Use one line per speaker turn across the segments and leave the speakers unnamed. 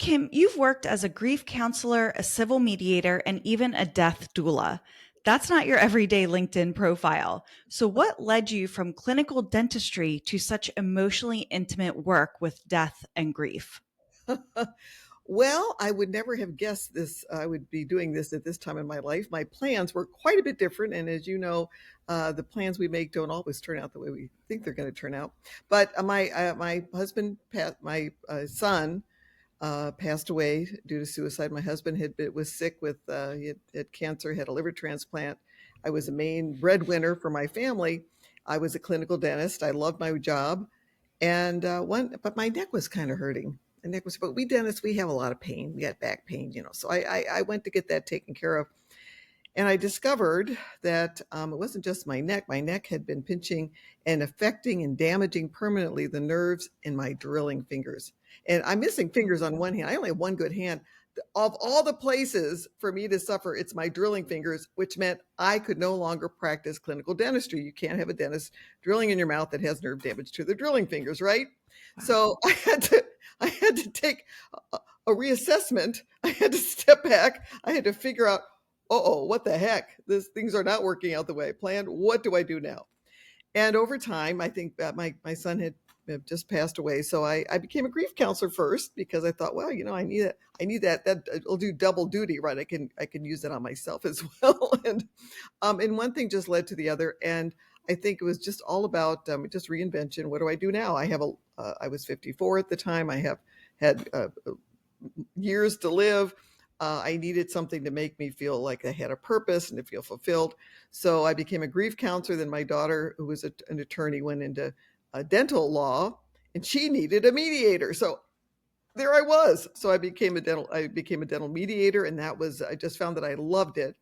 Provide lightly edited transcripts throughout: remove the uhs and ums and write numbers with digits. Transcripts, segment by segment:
Kim, you've worked as a grief counselor, a civil mediator, and even a death doula. That's not your everyday LinkedIn profile. So, what led you from clinical dentistry to such emotionally intimate work with death and grief?
Well, I would never have guessed this. I would be doing this at this time in my life. My plans were quite a bit different. And as you know, the plans we make don't always turn out the way we think they're going to turn out. But my husband, my son, passed away due to suicide. My husband was sick with he had cancer, had a liver transplant. I was a main breadwinner for my family. I was a clinical dentist. I loved my job, and but my neck was kind of hurting. The neck was, but we dentists, we have a lot of pain. We got back pain, So I went to get that taken care of. And I discovered that it wasn't just my neck. My neck had been pinching and affecting and damaging permanently the nerves in my drilling fingers. And I'm missing fingers on one hand. I only have one good hand. Of all the places for me to suffer, it's my drilling fingers, which meant I could no longer practice clinical dentistry. You can't have a dentist drilling in your mouth that has nerve damage to the drilling fingers, right? So I had to take a reassessment. I had to step back. I had to figure out, what the heck? Things are not working out the way I planned. What do I do now? And over time, I think that my son had just passed away. So I became a grief counselor first because I thought, well, I need it. I need that. That'll do double duty, right? I can use that on myself as well. And one thing just led to the other. And I think it was just all about just reinvention. What do I do now? I was 54 at the time. I have had years to live. I needed something to make me feel like I had a purpose and to feel fulfilled. So I became a grief counselor. Then my daughter, who was an attorney, went into dental law, and she needed a mediator. So there I was. So I became a dental mediator, and I just found that I loved it.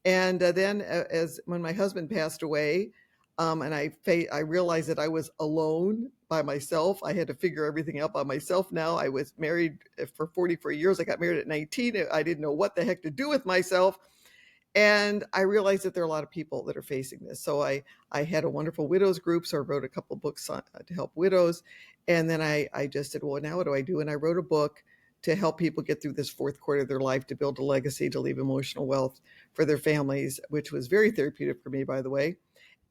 And then, as when my husband passed away, and I realized that I was alone by myself. I had to figure everything out by myself. Now I was married for 44 years. I got married at 19. I didn't know what the heck to do with myself. And I realized that there are a lot of people that are facing this. So I had a wonderful widows group. So I wrote a couple books to help widows. And then I just said, well, now what do I do? And I wrote a book to help people get through this fourth quarter of their life, to build a legacy, to leave emotional wealth for their families, which was very therapeutic for me, by the way.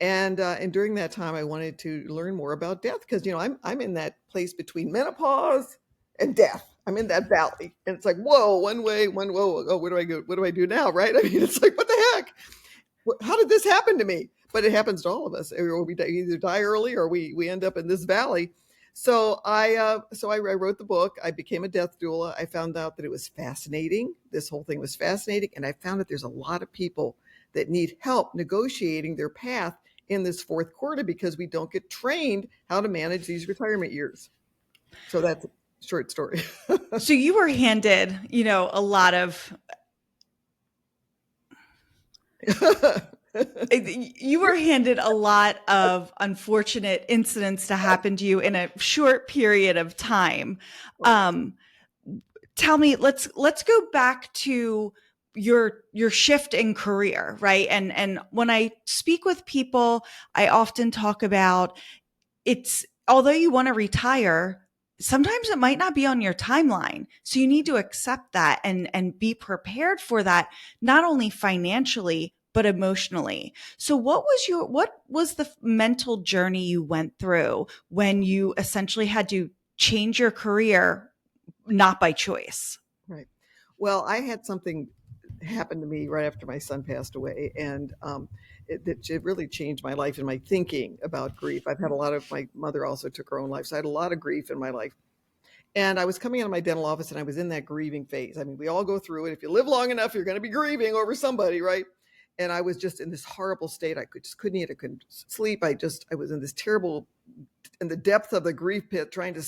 And during that time, I wanted to learn more about death because I'm in that place between menopause and death. I'm in that valley, and it's like, whoa, one way, one whoa. Oh, where do I go? What do I do now? Right? I mean, it's like, what the heck? How did this happen to me? But it happens to all of us. Or we either die early or we end up in this valley. So I wrote the book. I became a death doula. I found out that it was fascinating. This whole thing was fascinating, and I found that there's a lot of people that need help negotiating their path in this fourth quarter because we don't get trained how to manage these retirement years. So that's a short story.
So, you were handed, a lot of you were handed a lot of unfortunate incidents to happen to you in a short period of time. Tell me, let's go back to your shift in career, right? And when I speak with people, I often talk about although you want to retire, sometimes it might not be on your timeline. So you need to accept that and be prepared for that, not only financially, but emotionally. So what was the mental journey you went through when you essentially had to change your career, not by choice?
Right. Well, I had something happen to me right after my son passed away, and it really changed my life and my thinking about grief. My mother also took her own life, so I had a lot of grief in my life. And I was coming out of my dental office, and I was in that grieving phase. I mean, we all go through it. If you live long enough, you're going to be grieving over somebody, right? And I was just in this horrible state. Couldn't eat. I couldn't sleep. I was in this terrible, in the depth of the grief pit, trying to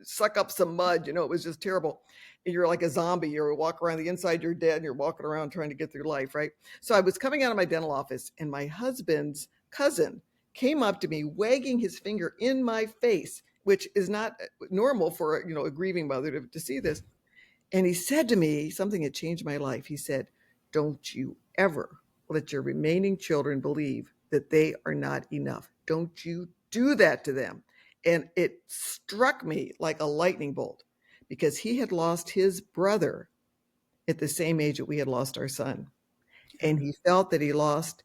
suck up some mud. It was just terrible. And you're like a zombie. You walk around the inside, you're dead, and you're walking around trying to get through life, right? So I was coming out of my dental office, and my husband's cousin came up to me, wagging his finger in my face, which is not normal for a grieving mother to see this. And he said to me something that changed my life. He said, "Don't you ever let your remaining children believe that they are not enough. Don't you do that to them." And it struck me like a lightning bolt, because he had lost his brother at the same age that we had lost our son. And he felt that he lost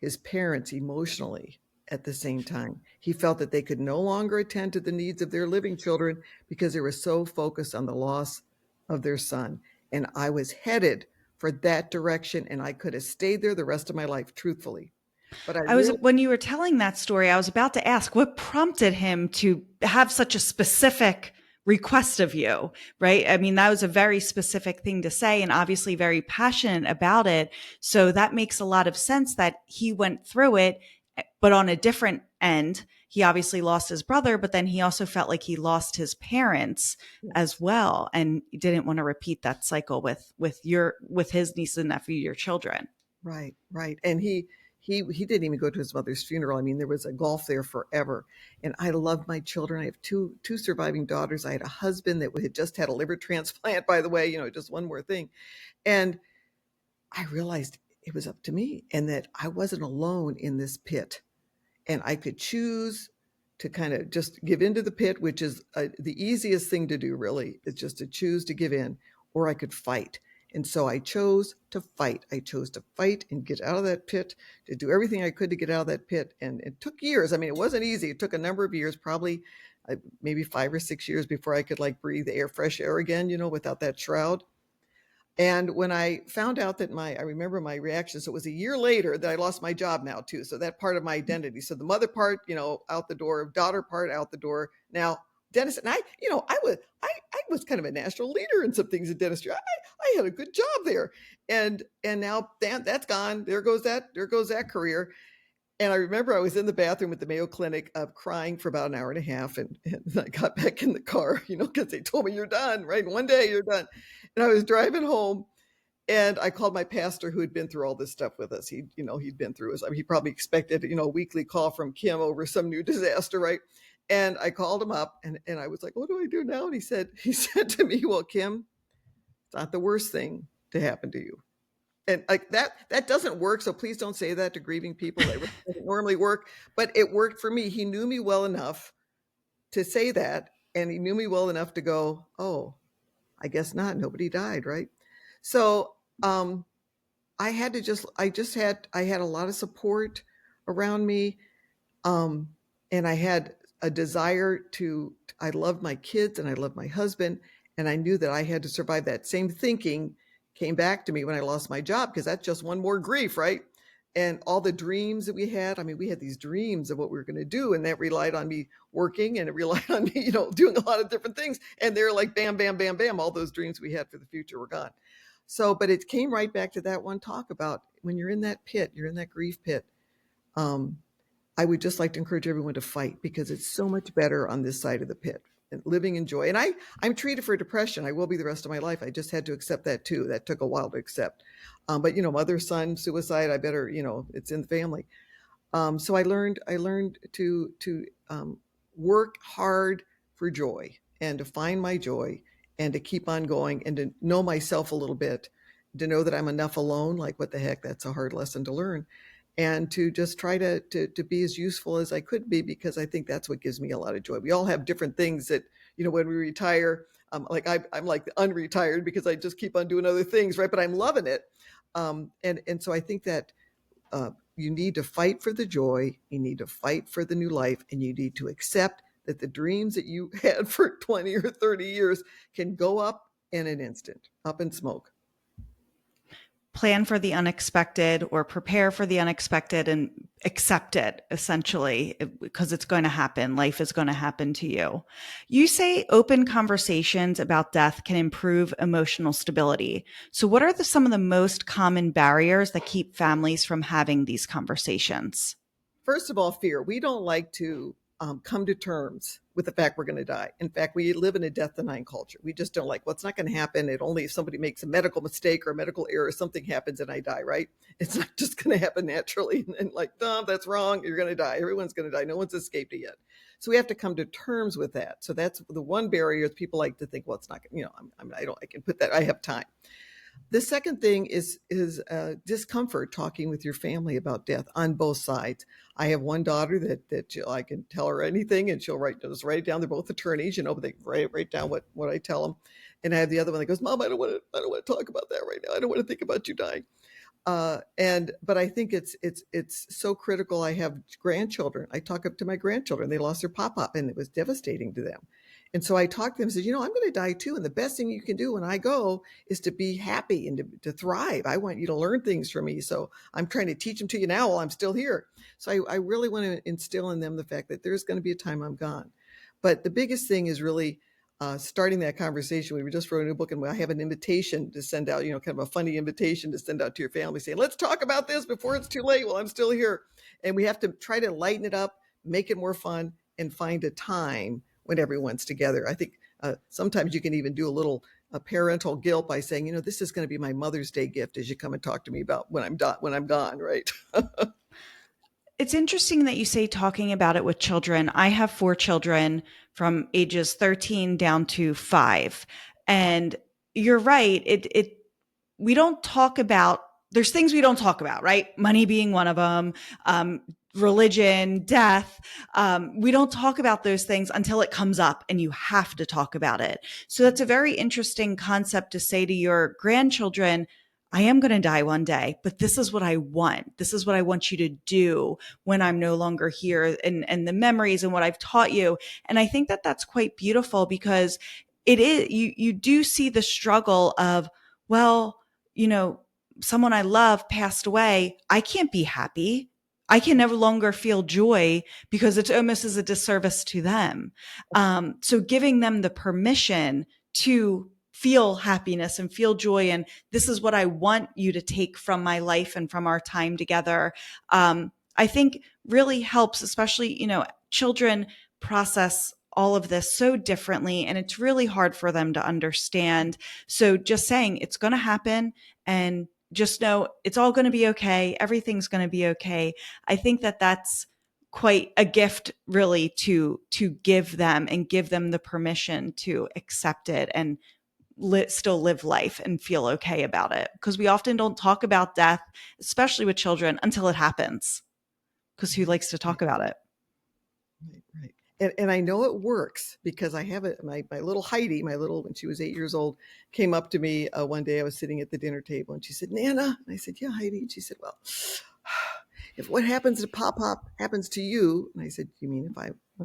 his parents emotionally at the same time. He felt that they could no longer attend to the needs of their living children because they were so focused on the loss of their son. And I was headed for that direction, and I could have stayed there the rest of my life, truthfully. But I really,
When you were telling that story, I was about to ask what prompted him to have such a specific request of you, right? I mean, that was a very specific thing to say and obviously very passionate about it. So that makes a lot of sense that he went through it, but on a different end. He obviously lost his brother, but then he also felt like he lost his parents as
yes.
well, and didn't want to repeat that cycle with his niece and nephew, your children.
Right, right. And he didn't even go to his mother's funeral. I mean, there was a gulf there forever. And I love my children. I have two surviving daughters. I had a husband that had just had a liver transplant, by the way, just one more thing. And I realized it was up to me and that I wasn't alone in this pit. And I could choose to kind of just give into the pit, which is the easiest thing to do, really, is just to choose to give in, or I could fight. And so I chose to fight. I chose to fight and get out of that pit, to do everything I could to get out of that pit. And it took years. I mean, it wasn't easy. It took a number of years, probably maybe 5 or 6 years before I could like breathe the fresh air again, without that shroud. And when I found out that I remember my reaction. So it was a year later that I lost my job now too. So that part of my identity. So the mother part, out the door, daughter part out the door. Now, dentist, and I was kind of a national leader in some things in dentistry. I had a good job there. And now that's gone. There goes that career. And I remember I was in the bathroom at the Mayo Clinic crying for about an hour and a half. And I got back in the car, because they told me you're done, right? One day you're done. And I was driving home and I called my pastor who had been through all this stuff with us. He'd been through he probably expected, a weekly call from Kim over some new disaster, right? And I called him up and I was like, what do I do now? And he said to me, well, Kim, it's not the worst thing to happen to you. And like that doesn't work. So please don't say that to grieving people. That doesn't normally work, but it worked for me. He knew me well enough to say that. And he knew me well enough to go, oh, I guess not. Nobody died. Right. So, I had a lot of support around me. And I had a desire I loved my kids and I loved my husband. And I knew that I had to survive. That same thinking came back to me when I lost my job, because that's just one more grief, right? And all the dreams that we had. I mean, we had these dreams of what we were going to do, and that relied on me working, and it relied on me, doing a lot of different things. And they're like, bam, bam, bam, bam. All those dreams we had for the future were gone. So, but it came right back to that one talk about when you're in that pit, you're in that grief pit. I would just like to encourage everyone to fight, because it's so much better on this side of the pit and living in joy. And I'm treated for depression. I will be the rest of my life. I just had to accept that too. That took a while to accept. But mother, son, suicide, I better, it's in the family. So I learned to work hard for joy and to find my joy and to keep on going and to know myself a little bit, to know that I'm enough alone. Like, what the heck? That's a hard lesson to learn. And to just try to be as useful as I could be, because I think that's what gives me a lot of joy. We all have different things that, when we retire, like I'm like unretired because I just keep on doing other things, right? But I'm loving it. And so I think that you need to fight for the joy, you need to fight for the new life, and you need to accept that the dreams that you had for 20 or 30 years can go up in an instant, up in smoke.
Plan for the unexpected, or prepare for the unexpected and accept it, essentially, because it's going to happen. Life is going to happen to you. You say open conversations about death can improve emotional stability. So what are some of the most common barriers that keep families from having these conversations?
First of all, fear. We don't like to come to terms with the fact we're going to die. In fact, we live in a death denying culture. We just don't like, well, it's not going to happen. It only if somebody makes a medical mistake or a medical error, something happens and I die, right? It's not just going to happen naturally. And like, no, that's wrong. You're going to die. Everyone's going to die. No one's escaped it yet. So we have to come to terms with that. So that's the one barrier. People like to think, well, it's not, I can put that, I have time. The second thing is discomfort talking with your family about death on both sides. I have one daughter that I can tell her anything, and she'll just write it down. They're both attorneys, but they write down what I tell them. And I have the other one that goes, "Mom, I don't want to talk about that right now. I don't want to think about you dying." But I think it's so critical. I have grandchildren. I talk up to my grandchildren. They lost their pop, and it was devastating to them. And so I talked to them and said, I'm going to die too. And the best thing you can do when I go is to be happy and to thrive. I want you to learn things from me. So I'm trying to teach them to you now while I'm still here. So I really want to instill in them the fact that there's going to be a time I'm gone. But the biggest thing is really starting that conversation. We just wrote a new book, and I have an invitation to send out, kind of a funny invitation to send out to your family saying, let's talk about this before it's too late while I'm still here. And we have to try to lighten it up, make it more fun, and find a time when everyone's together. I think sometimes you can even do a little parental guilt by saying, this is going to be my Mother's Day gift as you come and talk to me about when I'm gone, right?
It's interesting that you say talking about it with children. I have 4 children from ages 13 down to 5. And you're right. We don't talk about, there's things we don't talk about, right? Money being one of them, religion, death. We don't talk about those things until it comes up and you have to talk about it. So that's a very interesting concept to say to your grandchildren, I am going to die one day, but this is what I want. This is what I want you to do when I'm no longer here, and the memories and what I've taught you. And I think that that's quite beautiful, because it is, you do see the struggle of, well, someone I love passed away. I can't be happy. I can no longer feel joy, because it's almost as a disservice to them. So giving them the permission to feel happiness and feel joy, and this is what I want you to take from my life and from our time together, I think really helps, especially, children process all of this so differently, and it's really hard for them to understand. So just saying it's going to happen, and just know it's all going to be okay. Everything's going to be okay. I think that that's quite a gift, really, to give them, and give them the permission to accept it and still live life and feel okay about it. Because we often don't talk about death, especially with children, until it happens. Because who likes to talk about it?
Right. And I know it works because I have my little Heidi, when she was 8 years old, came up to me one day. I was sitting at the dinner table, and she said, Nana. And I said, yeah, Heidi. And she said, well, if what happens to Pop happens to you. And I said, you mean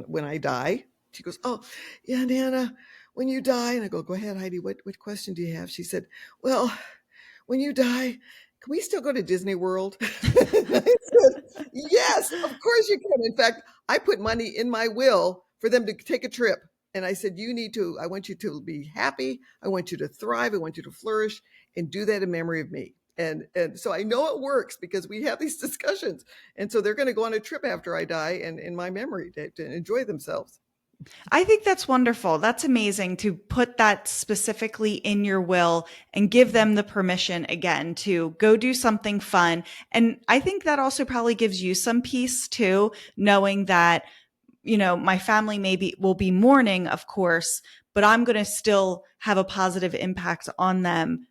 when I die? She goes, oh, yeah, Nana, when you die. And I go ahead, Heidi, what question do you have? She said, well, when you die, can we still go to Disney World? I said, yes, of course you can. In fact, I put money in my will for them to take a trip. And I said, I want you to be happy. I want you to thrive. I want you to flourish, and do that in memory of me. And so I know it works because we have these discussions. And so they're going to go on a trip after I die, and in my memory, to enjoy themselves.
I think that's wonderful. That's amazing to put that specifically in your will and give them the permission, again, to go do something fun. And I think that also probably gives you some peace too, knowing that, my family will be mourning, of course, but I'm going to still have a positive impact on them,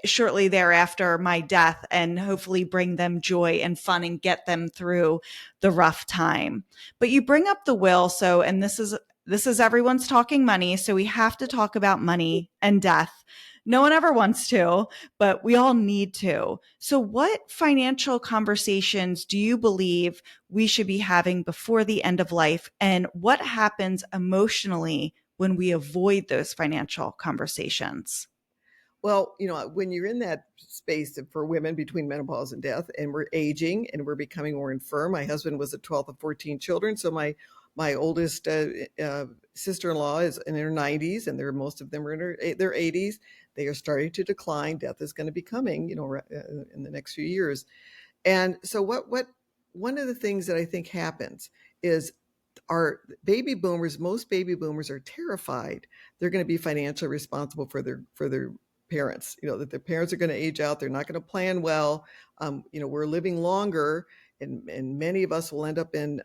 shortly thereafter my death, and hopefully bring them joy and fun and get them through the rough time. But you bring up the will. So, and this is everyone's talking money. So we have to talk about money and death. No one ever wants to, but we all need to. So what financial conversations do you believe we should be having before the end of life? And what happens emotionally when we avoid those financial conversations?
Well, when you're in that space for women between menopause and death, and we're aging and we're becoming more infirm. My husband was the 12th of 14 children. So my oldest sister-in-law is in her 90s, and most of them are in their 80s. They are starting to decline. Death is going to be coming, in the next few years. And so one of the things that I think happens is our most baby boomers are terrified they're going to be financially responsible for their parents, that their parents are going to age out. They're not going to plan well. We're living longer, and many of us will end up in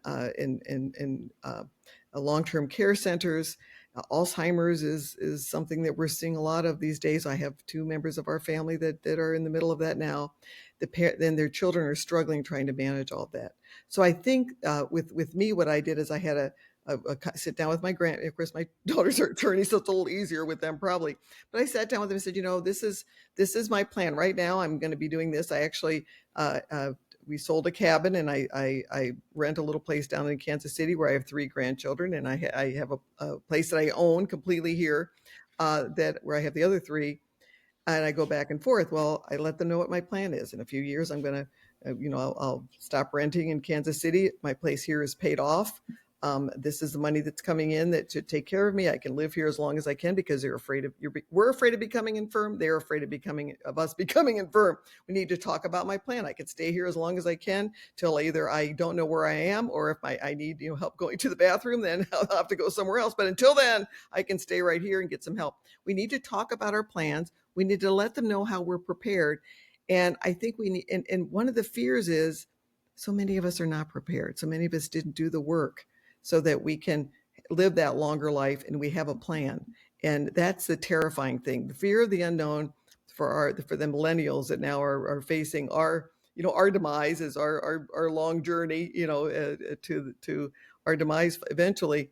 long-term care centers. Alzheimer's is something that we're seeing a lot of these days. I have 2 members of our family that are in the middle of that now. Then their children are struggling trying to manage all of that. So I think with me, what I did is I had a sit down with my of course, my daughters are attorneys, so it's a little easier with them probably. But I sat down with them and said, this is my plan right now. I'm going to be doing this. I actually we sold a cabin, and I rent a little place down in Kansas City where I have 3 grandchildren, and I have a place that I own completely here, where I have the other 3, and I go back and forth. Well, I let them know what my plan is. In a few years, I'm going to, I'll stop renting in Kansas City. My place here is paid off. This is the money that's coming in that should take care of me. I can live here as long as I can because we're afraid of becoming infirm. They're afraid of us becoming infirm. We need to talk about my plan. I can stay here as long as I can till either I don't know where I am, or if I need help going to the bathroom, then I'll have to go somewhere else. But until then, I can stay right here and get some help. We need to talk about our plans. We need to let them know how we're prepared. And I think we need, and one of the fears is so many of us are not prepared. So many of us didn't do the work so that we can live that longer life, and we have a plan. And that's the terrifying thing. The fear of the unknown for the millennials that now are facing our demise is our long journey, to our demise eventually.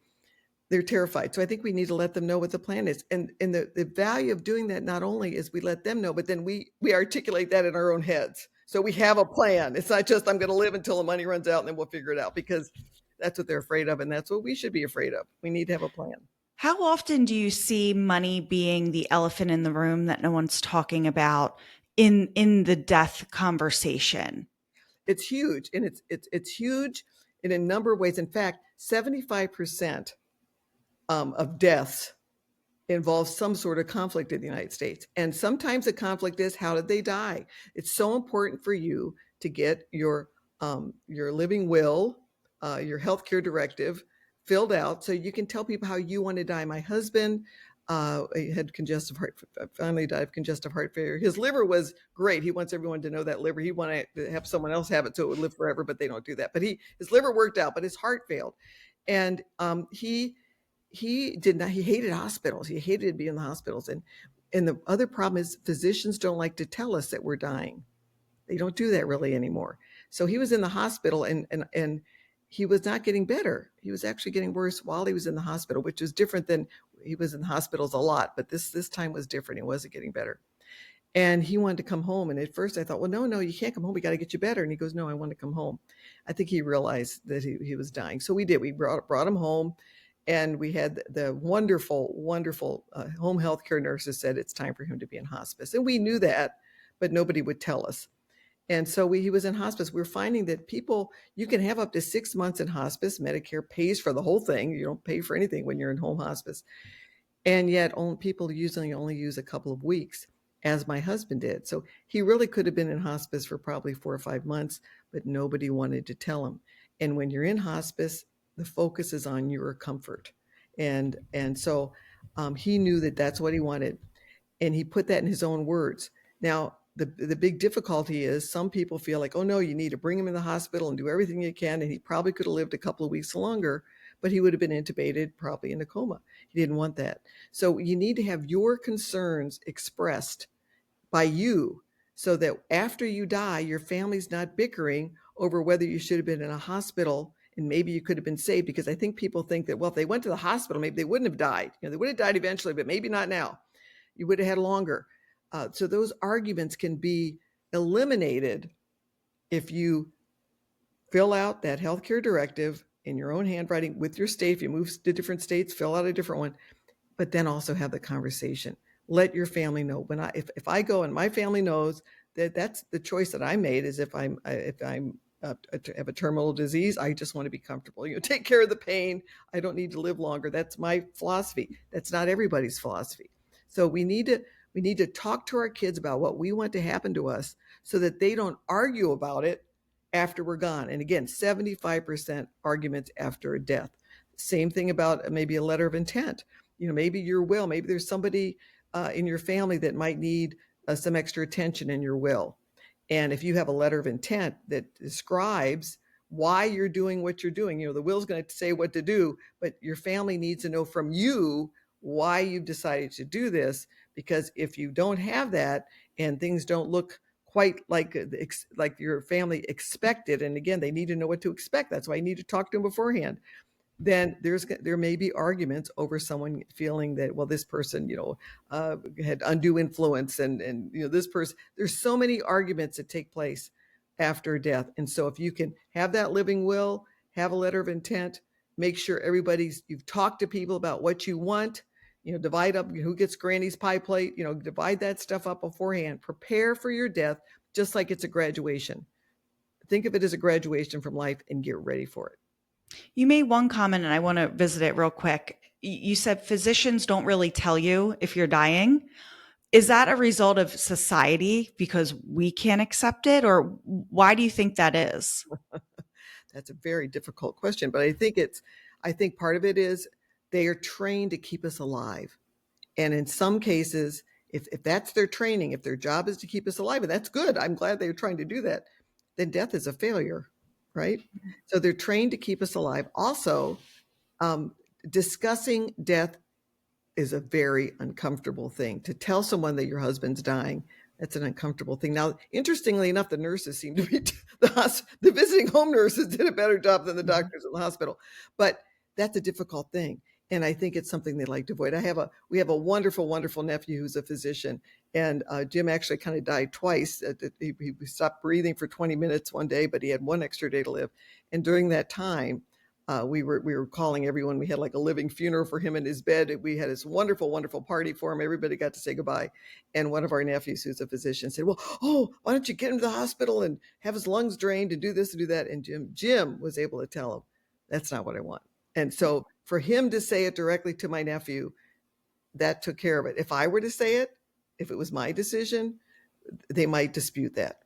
They're terrified. So I think we need to let them know what the plan is. And the value of doing that not only is we let them know, but then we articulate that in our own heads. So we have a plan. It's not just I'm going to live until the money runs out and then we'll figure it out, because that's what they're afraid of. And that's what we should be afraid of. We need to have a plan.
How often do you see money being the elephant in the room that no one's talking about in the death conversation?
It's huge. And it's huge in a number of ways. In fact, 75% of deaths involves some sort of conflict in the United States. And sometimes the conflict is, how did they die? It's so important for you to get your living will, your healthcare directive filled out so you can tell people how you want to die. My husband had finally died of congestive heart failure. His liver was great. He wants everyone to know that liver. He wanted to have someone else have it so it would live forever, but they don't do that. But his liver worked out, but his heart failed. And he hated hospitals. He hated being in the hospitals. And the other problem is physicians don't like to tell us that we're dying. They don't do that really anymore. So he was in the hospital, and he was not getting better. He was actually getting worse while he was in the hospital, which is different than he was in hospitals a lot. But this time was different. He wasn't getting better. And he wanted to come home. And at first I thought, well, no, you can't come home. We got to get you better. And he goes, no, I want to come home. I think he realized that he was dying. So we did. We brought him home. And we had the wonderful, wonderful home health care nurses said it's time for him to be in hospice. And we knew that, but nobody would tell us. And so he was in hospice. We're finding that you can have up to 6 months in hospice. Medicare pays for the whole thing. You don't pay for anything when you're in home hospice. And yet people usually only use a couple of weeks, as my husband did. So he really could have been in hospice for probably 4 or 5 months, but nobody wanted to tell him. And when you're in hospice, the focus is on your comfort. And so he knew that that's what he wanted. And he put that in his own words. Now, the big difficulty is some people feel like, oh no, you need to bring him in the hospital and do everything you can. And he probably could have lived a couple of weeks longer, but he would have been intubated, probably in a coma. He didn't want that. So you need to have your concerns expressed by you so that after you die, your family's not bickering over whether you should have been in a hospital and maybe you could have been saved. Because I think people think that, well, if they went to the hospital, maybe they wouldn't have died. They would have died eventually, but maybe not now. You would have had longer. So those arguments can be eliminated if you fill out that healthcare directive in your own handwriting with your state. If you move to different states, fill out a different one, but then also have the conversation. Let your family know. If I go and my family knows that that's the choice that I made, is if I have a terminal disease, I just want to be comfortable. Take care of the pain. I don't need to live longer. That's my philosophy. That's not everybody's philosophy. So we need to talk to our kids about what we want to happen to us so that they don't argue about it after we're gone. And again, 75% arguments after a death. Same thing about maybe a letter of intent. Maybe your will, maybe there's somebody in your family that might need some extra attention in your will. And if you have a letter of intent that describes why you're doing what you're doing. The will's going to say what to do, but your family needs to know from you why you've decided to do this. Because if you don't have that and things don't look quite like your family expected, and again, they need to know what to expect. That's why you need to talk to them beforehand. Then there may be arguments over someone feeling that, well, this person, had undue influence, and this person. There's so many arguments that take place after death, and so if you can have that living will, have a letter of intent, make sure you've talked to people about what you want. Divide up who gets Granny's pie plate. Divide that stuff up beforehand. Prepare for your death, just like it's a graduation. Think of it as a graduation from life, and get ready for it.
You made one comment, and I want to visit it real quick. You said physicians don't really tell you if you're dying. Is that a result of society because we can't accept it, or why do you think that is?
That's a very difficult question, but I think part of it is they are trained to keep us alive. And in some cases, if that's their training, if their job is to keep us alive, and that's good, I'm glad they're trying to do that, then death is a failure, right? So they're trained to keep us alive. Also, discussing death is a very uncomfortable thing. To tell someone that your husband's dying, that's an uncomfortable thing. Now, interestingly enough, the nurses seem to be, the visiting home nurses did a better job than the doctors in the hospital. But that's a difficult thing. And I think it's something they like to avoid. We have a wonderful, wonderful nephew who's a physician. And Jim actually kind of died twice. He stopped breathing for 20 minutes one day, but he had one extra day to live. And during that time, we were calling everyone. We had like a living funeral for him in his bed. We had this wonderful, wonderful party for him. Everybody got to say goodbye. And one of our nephews, who's a physician, said, well, why don't you get him to the hospital and have his lungs drained and do this and do that? And Jim was able to tell him, that's not what I want. And so for him to say it directly to my nephew, that took care of it. If I were to say it, if it was my decision, they might dispute that.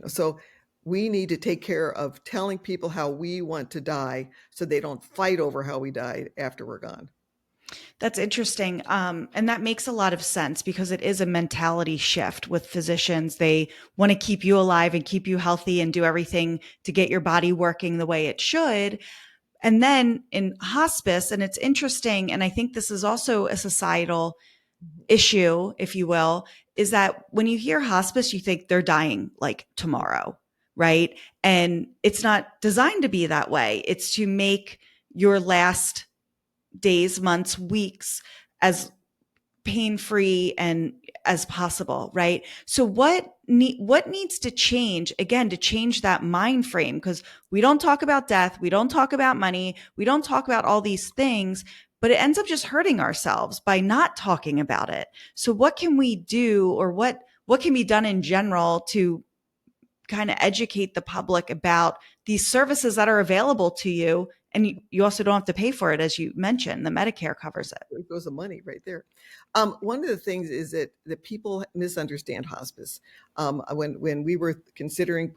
So we need to take care of telling people how we want to die so they don't fight over how we died after we're gone.
That's interesting. And that makes a lot of sense because it is a mentality shift with physicians. They want to keep you alive and keep you healthy and do everything to get your body working the way it should. And then in hospice, and it's interesting, and I think this is also a societal issue, if you will, is that when you hear hospice, you think they're dying like tomorrow, right? And it's not designed to be that way. It's to make your last days, months, weeks as pain-free and as possible, right? So what needs to change, again, to change that mind frame? Because we don't talk about death, we don't talk about money, we don't talk about all these things, but it ends up just hurting ourselves by not talking about it. So what can we do, or what can be done in general to kind of educate the public about these services that are available to you? And you also don't have to pay for it, as you mentioned. The Medicare covers it.
It goes the money right there. One of the things is that people misunderstand hospice. When we were considering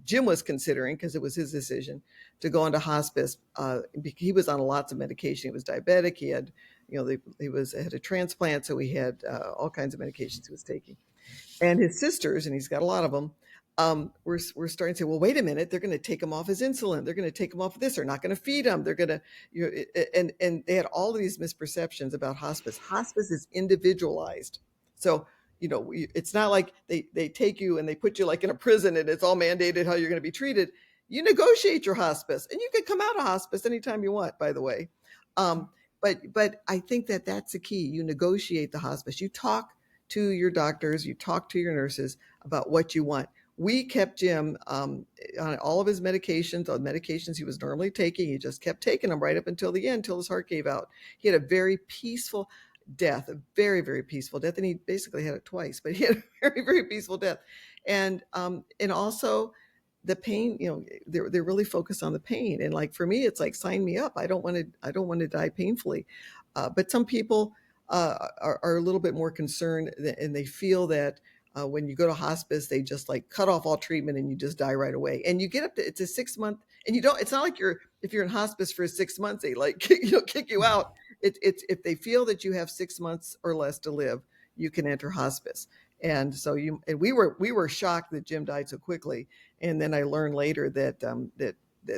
Jim was considering, because it was his decision to go into hospice. He was on lots of medication. He was diabetic. He had, had a transplant, so he had all kinds of medications he was taking. And his sisters, and he's got a lot of them, we're starting to say, well, wait a minute, they're going to take him off his insulin. They're going to take him off of this. They're not going to feed him. They're going to, and they had all of these misperceptions about hospice. Hospice is individualized. So, it's not like they take you and they put you like in a prison and it's all mandated how you're going to be treated. You negotiate your hospice, and you can come out of hospice anytime you want, by the way. But I think that's the key. You negotiate the hospice. You talk to your doctors, you talk to your nurses about what you want. We kept Jim on all of his medications, on medications he was normally taking. He just kept taking them right up until the end, until his heart gave out. He had a very peaceful death, a very, very peaceful death. And he basically had it twice, but he had a very, very peaceful death. And also the pain, they're really focused on the pain. And like, for me, it's like, sign me up. I don't want to die painfully. But some people are a little bit more concerned, and they feel that when you go to hospice, they just like cut off all treatment and you just die right away. And you get up to, it's a 6 month, and it's not like if you're in hospice for 6 months, they like, kick you out. It's if they feel that you have 6 months or less to live, you can enter hospice. And so we were shocked that Jim died so quickly. And then I learned later that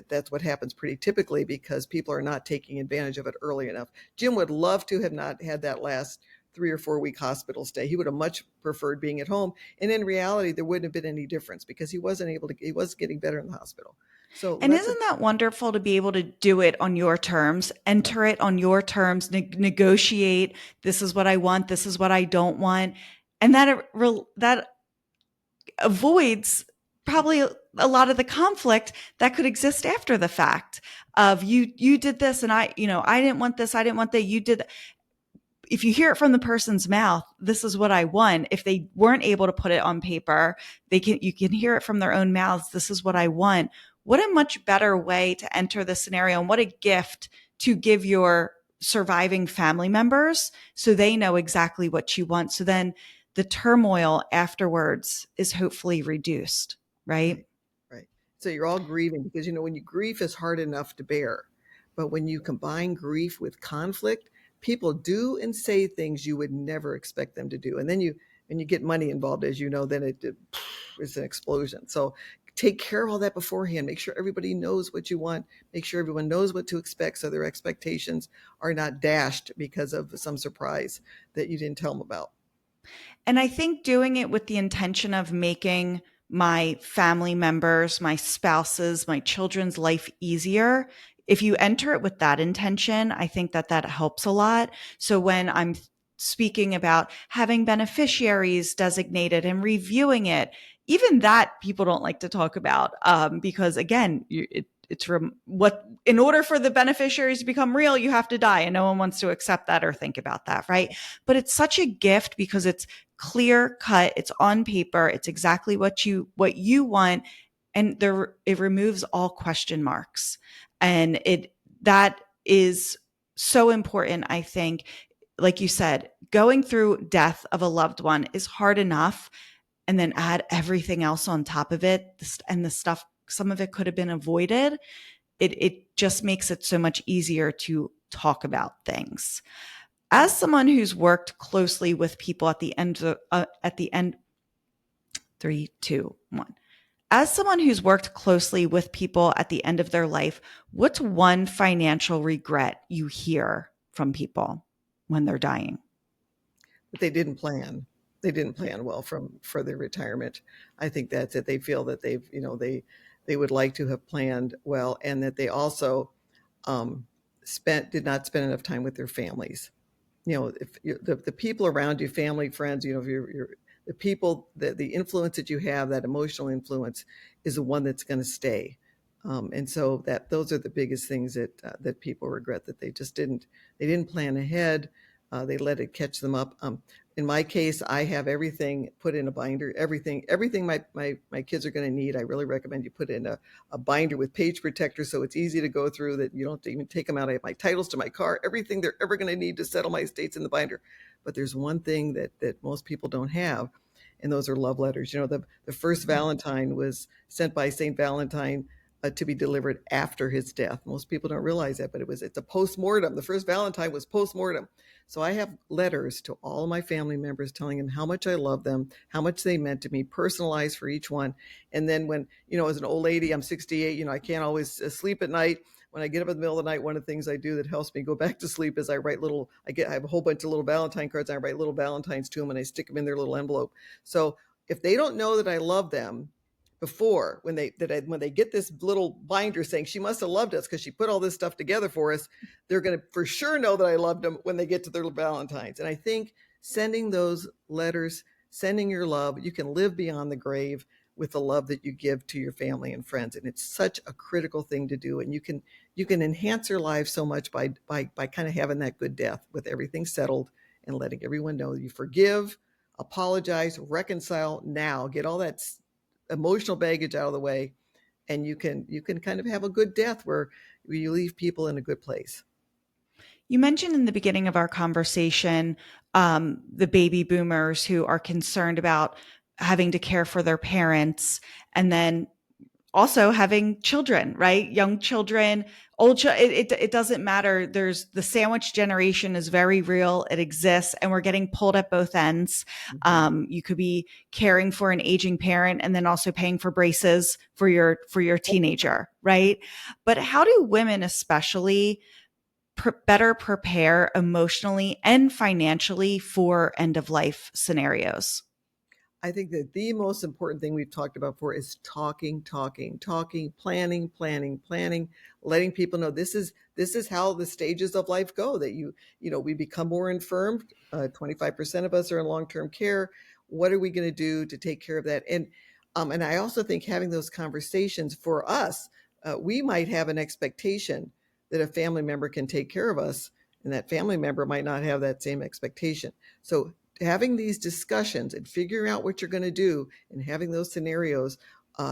that's what happens pretty typically because people are not taking advantage of it early enough. Jim would love to have not had that last 3 or 4 week hospital stay. He would have much preferred being at home. And in reality, there wouldn't have been any difference because he was getting better in the hospital. So
And
let's,
isn't that wonderful to be able to do it on your terms, enter it on your terms, negotiate, this is what I want, this is what I don't want. And that avoids probably a lot of the conflict that could exist after the fact of you did this and I didn't want this, I didn't want that, you did that. If you hear it from the person's mouth, this is what I want. If they weren't able to put it on paper, you can hear it from their own mouths. This is what I want. What a much better way to enter the scenario, and what a gift to give your surviving family members so they know exactly what you want. So then the turmoil afterwards is hopefully reduced, right?
right. So you're all grieving because, when you grief is hard enough to bear, but when you combine grief with conflict, people do and say things you would never expect them to do. And then when you get money involved, as you know, then it's an explosion. So take care of all that beforehand. Make sure everybody knows what you want. Make sure everyone knows what to expect so their expectations are not dashed because of some surprise that you didn't tell them about.
And I think doing it with the intention of making my family members, my spouses, my children's life easier. If you enter it with that intention, I think that helps a lot. So when I'm speaking about having beneficiaries designated and reviewing it, even that people don't like to talk about because again, in order for the beneficiaries to become real, you have to die, and no one wants to accept that or think about that, right? But it's such a gift because it's clear cut, it's on paper, it's exactly what you want, and it removes all question marks, and that is so important. I think, like you said, going through death of a loved one is hard enough, and then add everything else on top of it, and the stuff, some of it could have been avoided. It just makes it so much easier to talk about things. As someone who's worked closely with people at the end, 3, 2, 1. As someone who's worked closely with people at the end of their life, what's one financial regret you hear from people when they're dying?
But they didn't plan. They didn't plan well for their retirement. I think that's it. They feel that they would like to have planned well, and that they also did not spend enough time with their families. If the people around you, family, friends, if you're the people, the influence that you have, that emotional influence, is the one that's going to stay. And so those are the biggest things that people regret, that they didn't plan ahead. They let it catch them up. In my case, I have everything put in a binder. Everything my kids are going to need, I really recommend you put in a binder with page protectors, so it's easy to go through, that you don't have to even take them out. I have my titles to my car, everything they're ever going to need to settle my estates in the binder. But there's one thing that most people don't have, and those are love letters. The first Valentine was sent by St. Valentine to be delivered after his death. Most people don't realize that, but it's a post-mortem. The first Valentine was post-mortem. So I have letters to all of my family members telling them how much I love them, how much they meant to me, personalized for each one. And then when, as an old lady, I'm 68, I can't always sleep at night. When I get up in the middle of the night, one of the things I do that helps me go back to sleep is I have a whole bunch of little Valentine cards. And I write little Valentines to them, and I stick them in their little envelope. So if they don't know that I love them before, when they get this little binder saying she must have loved us because she put all this stuff together for us, they're going to for sure know that I loved them when they get to their Valentines. And I think sending those letters, sending your love, you can live beyond the grave with the love that you give to your family and friends. And it's such a critical thing to do. And you can enhance your life so much by kind of having that good death with everything settled and letting everyone know you forgive, apologize, reconcile now, get all that emotional baggage out of the way, and you can kind of have a good death where you leave people in a good place.
You mentioned in the beginning of our conversation the baby boomers who are concerned about having to care for their parents, and then also having children, right? Young children, it doesn't matter. There's the sandwich generation is very real. It exists, and we're getting pulled at both ends.
Mhm.
You could be caring for an aging parent and then also paying for braces for your teenager, right? But how do women especially better prepare emotionally and financially for end of life scenarios?
I think that the most important thing we've talked about before is talking, planning, letting people know this is how the stages of life go. That we become more infirmed. 25% of us are in long-term care. What are we going to do to take care of that? And I also think having those conversations for us, we might have an expectation that a family member can take care of us, and that family member might not have that same expectation. So having these discussions and figuring out what you're going to do and having those scenarios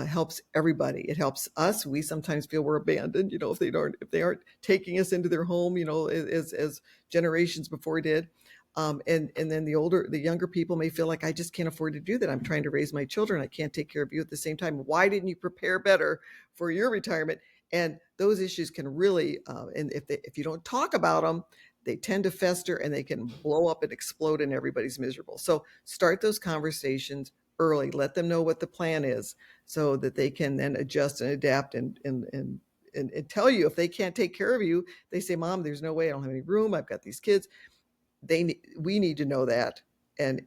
helps everybody. It helps us. We sometimes feel we're abandoned, if they aren't taking us into their home, as generations before did. And then the younger people may feel like, I just can't afford to do that. I'm trying to raise my children. I can't take care of you at the same time. Why didn't you prepare better for your retirement? And those issues can really, and if you don't talk about them, they tend to fester and they can blow up and explode and everybody's miserable. So start those conversations early. Let them know what the plan is so that they can then adjust and adapt and tell you if they can't take care of you. They say, Mom, there's no way. I don't have any room. I've got these kids. We need to know that, and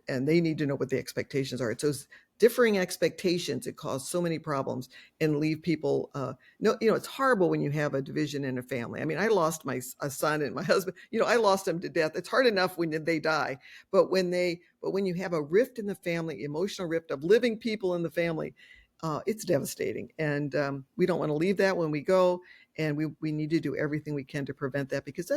they need to know what the expectations are. So differing expectations that cause so many problems and leave people no, it's horrible when you have a division in a family. I mean, I lost a son and my husband, I lost them to death. It's hard enough when they die, but when you have a rift in the family, emotional rift of living people in the family, it's devastating. And we don't want to leave that when we go. And we need to do everything we can to prevent that, because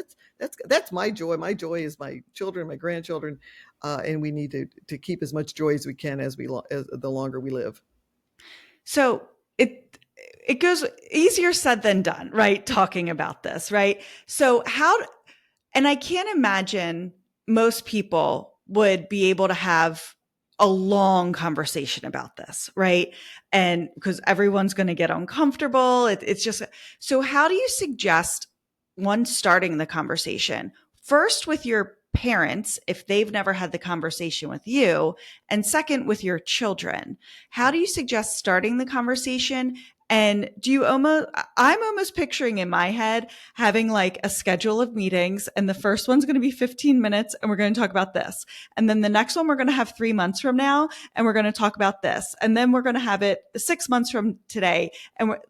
that's my joy. My joy is my children, my grandchildren, and we need to keep as much joy as we can as the longer we live.
So it goes easier said than done, right? Talking about this, right? So and I can't imagine most people would be able to have a long conversation about this, right? And because everyone's going to get uncomfortable. It's just, so how do you suggest one starting the conversation? First, with your parents, if they've never had the conversation with you, and second, with your children. How do you suggest starting the conversation? And I'm almost picturing in my head having like a schedule of meetings, and the first one's going to be 15 minutes and we're going to talk about this. And then the next one we're going to have 3 months from now and we're going to talk about this. And then we're going to have it 6 months from today. And we're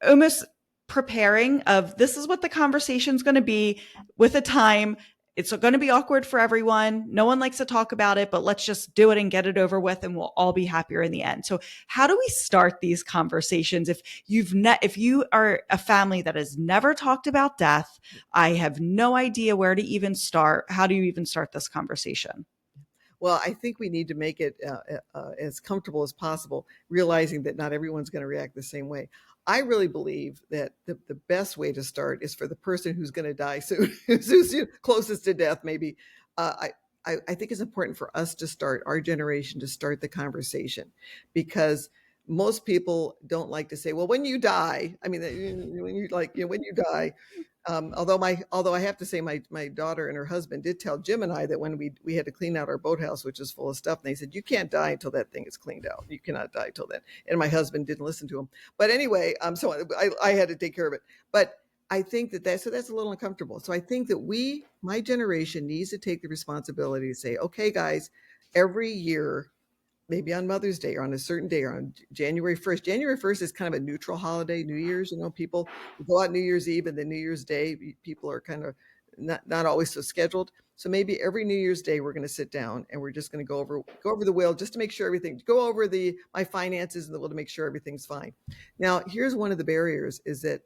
almost preparing of this is what the conversation's going to be with a time. It's going to be awkward for everyone. No one likes to talk about it, but let's just do it and get it over with, and we'll all be happier in the end. So, how do we start these conversations? If you are a family that has never talked about death, I have no idea where to even start. How do you even start this conversation?
Well, I think we need to make it as comfortable as possible, realizing that not everyone's going to react the same way. I really believe that the best way to start is for the person who's going to die soon, who's closest to death, maybe. I think it's important for us to start, our generation to start the conversation, because most people don't like to say, well, when you die, I mean, when you die, although I have to say my daughter and her husband did tell Jim and I that when we had to clean out our boathouse, which is full of stuff, and they said, you can't die until that thing is cleaned out. You cannot die till then. And my husband didn't listen to him. But anyway, so I had to take care of it. But I think that's a little uncomfortable. So I think that my generation needs to take the responsibility to say, okay, guys, every year, maybe on Mother's Day or on a certain day or on January 1st. January 1st is kind of a neutral holiday, New Year's, people go out New Year's Eve, and then New Year's Day, people are kind of not always so scheduled. So maybe every New Year's Day, we're going to sit down and we're just going to go over the will, just to make sure go over my finances and the will, to make sure everything's fine. Now, here's one of the barriers, is that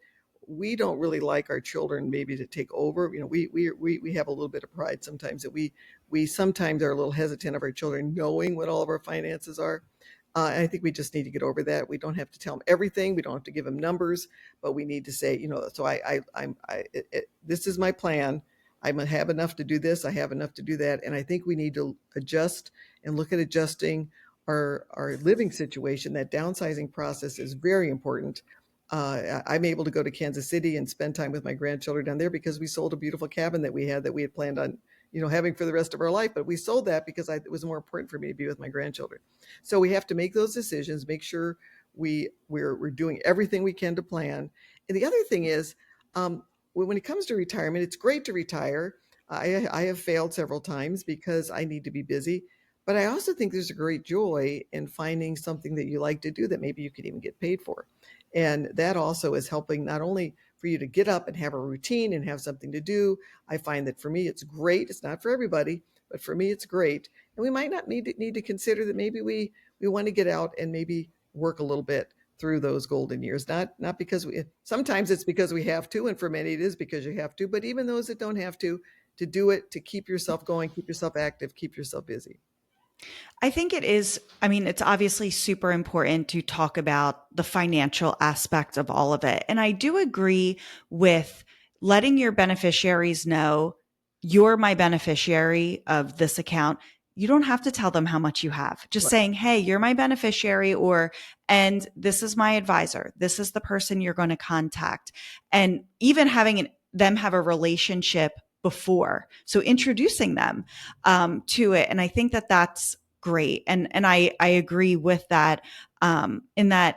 we don't really like our children maybe to take over. We have a little bit of pride sometimes, that we sometimes are a little hesitant of our children knowing what all of our finances are. And I think we just need to get over that. We don't have to tell them everything. We don't have to give them numbers, but we need to say, so this is my plan. I'm going to have enough to do this. I have enough to do that. And I think we need to adjust and look at adjusting our living situation, that downsizing process is very important. I'm able to go to Kansas City and spend time with my grandchildren down there because we sold a beautiful cabin that we had planned on, having for the rest of our life. But we sold that because it was more important for me to be with my grandchildren. So we have to make those decisions, make sure we're doing everything we can to plan. And the other thing is, when it comes to retirement, it's great to retire. I have failed several times because I need to be busy. But I also think there's a great joy in finding something that you like to do that maybe you could even get paid for. And that also is helping not only for you to get up and have a routine and have something to do. I find that for me, it's great. It's not for everybody, but for me, it's great. And we might not need to consider that maybe we want to get out and maybe work a little bit through those golden years. Not because sometimes it's because we have to, and for many it is because you have to, but even those that don't have to do it, to keep yourself going, keep yourself active, keep yourself busy.
I think it is. I mean, it's obviously super important to talk about the financial aspect of all of it. And I do agree with letting your beneficiaries know you're my beneficiary of this account. You don't have to tell them how much you have. Just
Right.
saying, hey, you're my beneficiary, and this is my advisor. This is the person you're going to contact. And even having them have a relationship before. So introducing them to it. And I think that that's great. And I agree with that, in that,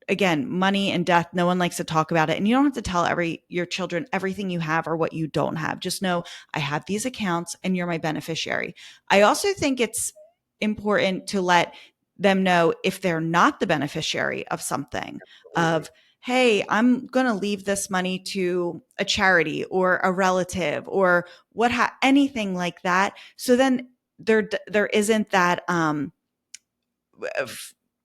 again, money and death, no one likes to talk about it. And you don't have to tell your children everything you have or what you don't have. Just know I have these accounts and you're my beneficiary. I also think it's important to let them know if they're not the beneficiary of something,
Absolutely.
of, hey, I'm going to leave this money to a charity or a relative or anything like that. So then there isn't that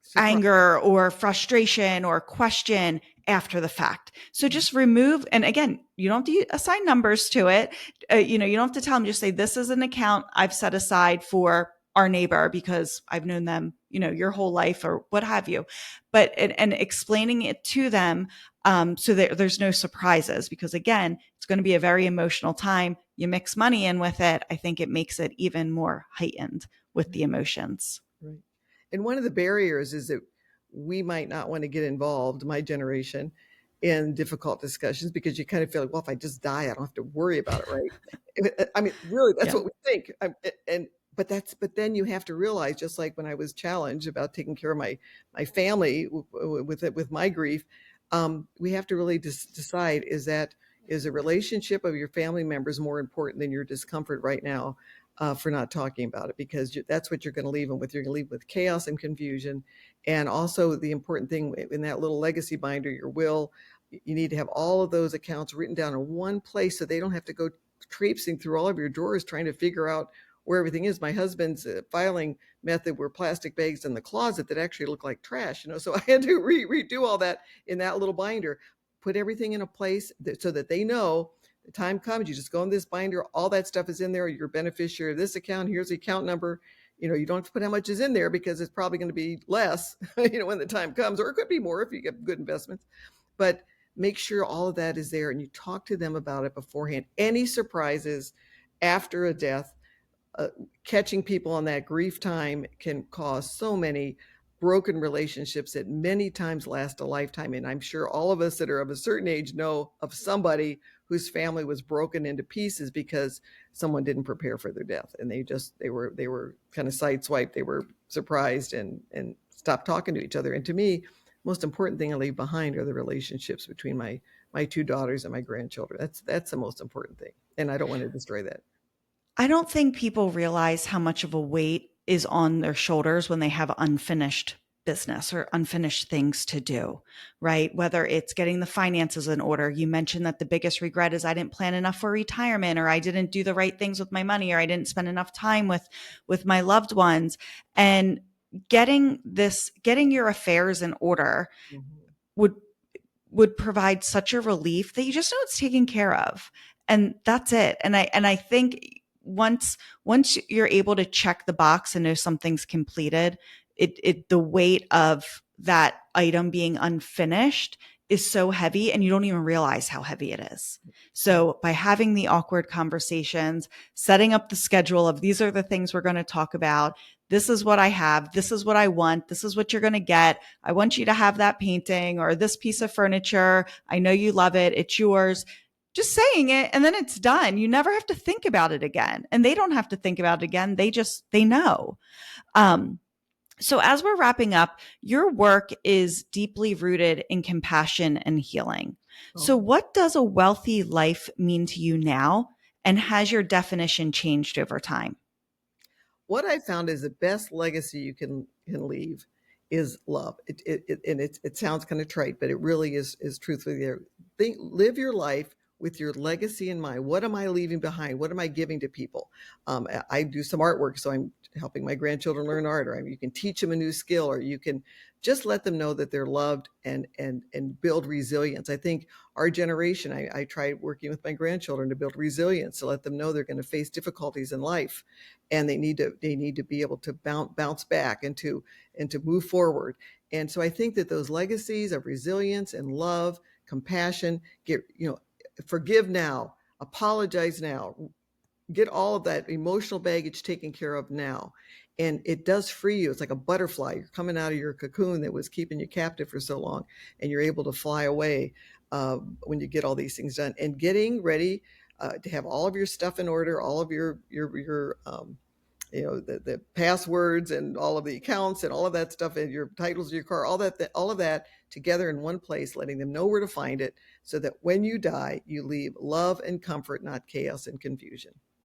Surprise.
anger or frustration or question after the fact. So just remove, and again, you don't have to assign numbers to it. You don't have to tell them, just say, this is an account I've set aside for our neighbor because I've known them, your whole life or what have you. But, and explaining it to them, so that there's no surprises, because again, it's going to be a very emotional time. You mix money in with it. I think it makes it even more heightened with the emotions.
Right. And one of the barriers is that we might not want to get involved, my generation, in difficult discussions because you kind of feel like, well, if I just die, I don't have to worry about it, right? I mean, really, that's
Yeah.
what we think. But then you have to realize, just like when I was challenged about taking care of my family with my grief, we have to really decide, is a relationship of your family members more important than your discomfort right now, for not talking about it, because that's what you're going to leave them with. You're going to leave with chaos and confusion. And also, the important thing in that little legacy binder, your will, you need to have all of those accounts written down in one place so they don't have to go traipsing through all of your drawers trying to figure out where everything is. My husband's filing method were plastic bags in the closet that actually look like trash, so I had to redo all that in that little binder, put everything in a place so that they know the time comes, you just go in this binder, all that stuff is in there. You're a beneficiary of this account. Here's the account number. You don't have to put how much is in there because it's probably going to be less, when the time comes, or it could be more if you get good investments. But make sure all of that is there and you talk to them about it beforehand. Any surprises after a death, catching people on that grief time can cause so many broken relationships that many times last a lifetime. And I'm sure all of us that are of a certain age know of somebody whose family was broken into pieces because someone didn't prepare for their death, and they were kind of sideswiped. They were surprised and stopped talking to each other. And to me, most important thing I leave behind are the relationships between my two daughters and my grandchildren. That's the most important thing, and I don't want to destroy that.
I don't think people realize how much of a weight is on their shoulders when they have unfinished business or unfinished things to do, right? Whether it's getting the finances in order. You mentioned that the biggest regret is I didn't plan enough for retirement, or I didn't do the right things with my money, or I didn't spend enough time with my loved ones. And getting your affairs in order
Mm-hmm.
would provide such a relief that you just know it's taken care of. And that's it. And I think once you're able to check the box and know something's completed, the weight of that item being unfinished is so heavy and you don't even realize how heavy it is. So by having the awkward conversations, setting up the schedule of these are the things we're going to talk about. This is what I have. This is what I want. This is what you're going to get. I want you to have that painting or this piece of furniture. I know you love it. It's yours. Just saying it and then it's done. You never have to think about it again. And they don't have to think about it again. They know. So as we're wrapping up, your work is deeply rooted in compassion and healing. So
Oh.
what does a wealthy life mean to you now? And has your definition changed over time?
What I found is the best legacy you can leave is love. It sounds kind of trite, but it really is truthfully there. Live your life with your legacy in mind. What am I leaving behind? What am I giving to people? I do some artwork, so I'm helping my grandchildren learn art, or you can teach them a new skill, or you can just let them know that they're loved and build resilience. I think our generation, I try working with my grandchildren to build resilience, to let them know they're going to face difficulties in life, and they need to be able to bounce back and to move forward. And so I think that those legacies of resilience and love, compassion, forgive now, apologize now, get all of that emotional baggage taken care of now. And it does free you. It's like a butterfly. You're coming out of your cocoon that was keeping you captive for so long, and you're able to fly away when you get all these things done. And getting ready to have all of your stuff in order, all of your the passwords and all of the accounts and all of that stuff, and your titles of your car, all of that together in one place, letting them know where to find it, so that when you die, you leave love and comfort, not chaos and confusion.